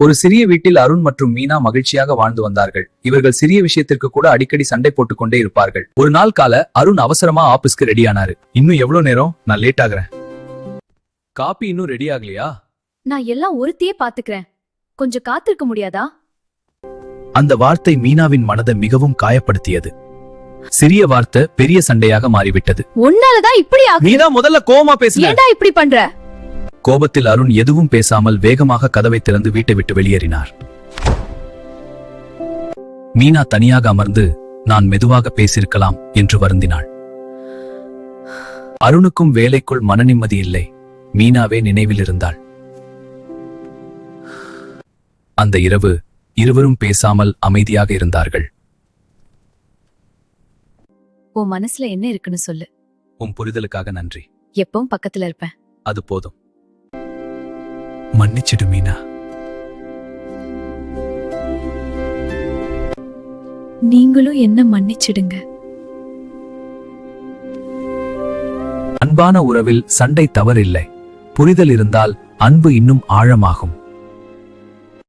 ஒரு சிறிய வீட்டில் அருண் மற்றும் மீனா மகிழ்ச்சியாக வாழ்ந்து வந்தார்கள். இவர்கள் சிறிய விஷயத்திற்கு கூட அடிக்கடி சண்டை போட்டுக் கொண்டே இருப்பார்கள். ஒரு நாள் கால அருண் அவசரமா ஆபீஸ்க்கு ரெடி ஆனாரு. இன்னும் எவ்வளவு நேரம்? நான் லேட் ஆகுறேன். காபி இன்னும் ரெடி ஆகலையா? நான் எல்லாம் ஒருத்தியே பாத்துக்கிறேன். கொஞ்சம் காத்திருக்க முடியாதா? அந்த வார்த்தை மீனாவின் மனதை மிகவும் காயப்படுத்தியது. சிறிய வார்த்தை பெரிய சண்டையாக மாறிவிட்டது. உன்னாலதான் இப்படி ஆகுது. மீனா முதல்ல கோவமா பேசுங்க. ஏன்டா இப்படி பண்ற? கோபத்தில் அருண் எதுவும் பேசாமல் வேகமாக கதவை திறந்து வீட்டை விட்டு வெளியேறினார். மீனா தனியாக அமர்ந்து நான் மெதுவாக பேசியிருக்கலாம் என்று வருந்தினாள். அருணுக்கும் வேலைக்குள் மனநிம்மதி இல்லை. மீனாவே நினைவில் இருந்தாள். அந்த இரவு இருவரும் பேசாமல் அமைதியாக இருந்தார்கள். உன் மனசுல என்ன இருக்குன்னு சொல்லு. உன் புரிதலுக்காக நன்றி. எப்பவும் பக்கத்துல இருப்பேன். அது போதும். மன்னிச்சிடு மீனா. நீங்களும் என்ன மன்னிச்சிடுங்க. அன்பான உறவில் சண்டை தவறில்லை. புரிதல் இருந்தால் அன்பு இன்னும் ஆழமாகும்.